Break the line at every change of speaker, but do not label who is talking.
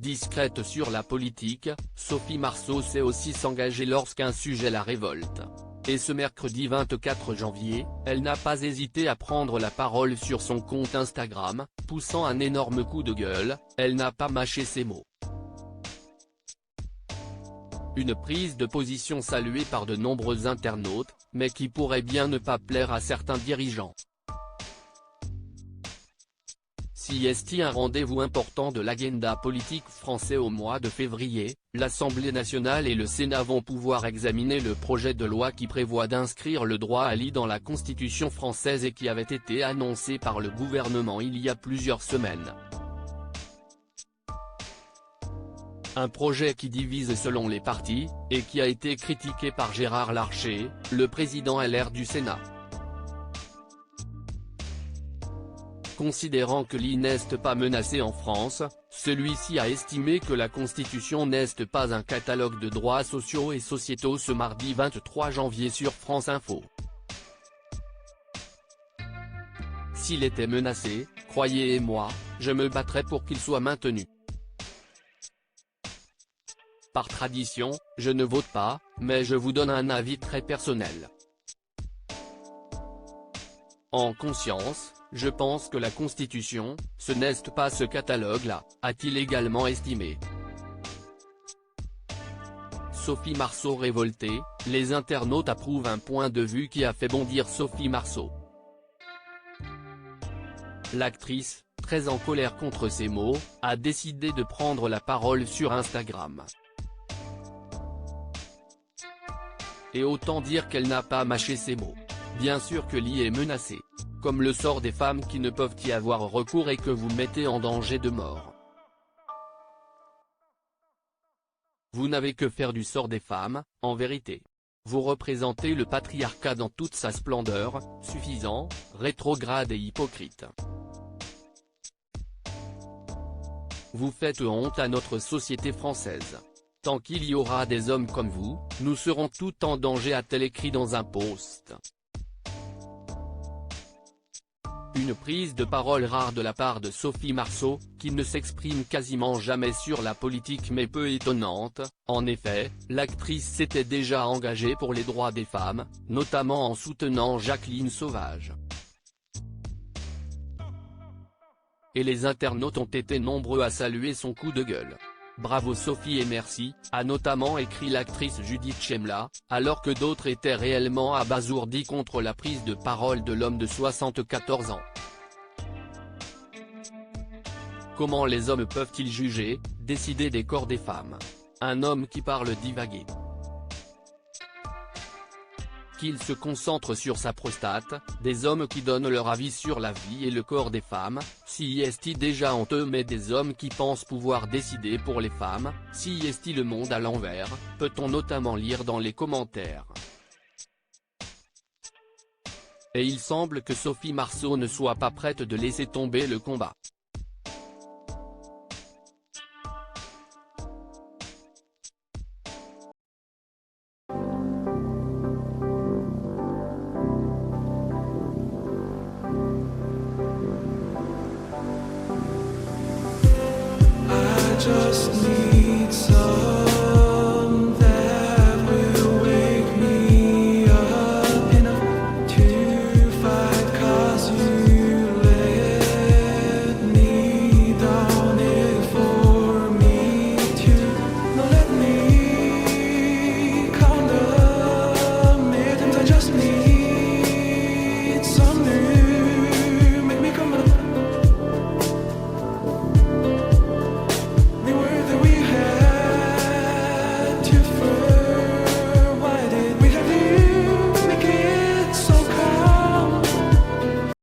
Discrète sur la politique, Sophie Marceau sait aussi s'engager lorsqu'un sujet la révolte. Et ce mercredi 24 janvier, elle n'a pas hésité à prendre la parole sur son compte Instagram, poussant un énorme coup de gueule, elle n'a pas mâché ses mots. Une prise de position saluée par de nombreux internautes, mais qui pourrait bien ne pas plaire à certains dirigeants. Si est un rendez-vous important de l'agenda politique français au mois de février, l'Assemblée nationale et le Sénat vont pouvoir examiner le projet de loi qui prévoit d'inscrire le droit à l'IVG dans la Constitution française et qui avait été annoncé par le gouvernement il y a plusieurs semaines. Un projet qui divise selon les partis, et qui a été critiqué par Gérard Larcher, le président LR du Sénat. Considérant que l'IVG n'est pas menacée en France, celui-ci a estimé que la Constitution n'est pas un catalogue de droits sociaux et sociétaux ce mardi 23 janvier sur France Info. S'il était menacé, croyez-moi, je me battrais pour qu'il soit maintenu. Par tradition, je ne vote pas, mais je vous donne un avis très personnel. En conscience, je pense que la Constitution, ce n'est pas ce catalogue-là, a-t-il également estimé. Sophie Marceau révoltée, les internautes approuvent un point de vue qui a fait bondir Sophie Marceau. L'actrice, très en colère contre ces mots, a décidé de prendre la parole sur Instagram. Et autant dire qu'elle n'a pas mâché ses mots. Bien sûr que l'IVG est menacée. Comme le sort des femmes qui ne peuvent y avoir recours et que vous mettez en danger de mort. Vous n'avez que faire du sort des femmes, en vérité. Vous représentez le patriarcat dans toute sa splendeur, suffisant, rétrograde et hypocrite. Vous faites honte à notre société française. Tant qu'il y aura des hommes comme vous, nous serons tous en danger, a-t-elle écrit dans un post. Une prise de parole rare de la part de Sophie Marceau, qui ne s'exprime quasiment jamais sur la politique mais peu étonnante. En effet, l'actrice s'était déjà engagée pour les droits des femmes, notamment en soutenant Jacqueline Sauvage. Et les internautes ont été nombreux à saluer son coup de gueule. Bravo Sophie et merci, a notamment écrit l'actrice Judith Chemla, alors que d'autres étaient réellement abasourdis contre la prise de parole de l'homme de 74 ans. Comment les hommes peuvent-ils juger, décider des corps des femmes? Un homme qui parle divaguer. Qu'il se concentre sur sa prostate, des hommes qui donnent leur avis sur la vie et le corps des femmes, si est déjà honteux, mais des hommes qui pensent pouvoir décider pour les femmes, si est le monde à l'envers, peut-on notamment lire dans les commentaires. Et il semble que Sophie Marceau ne soit pas prête de laisser tomber le combat.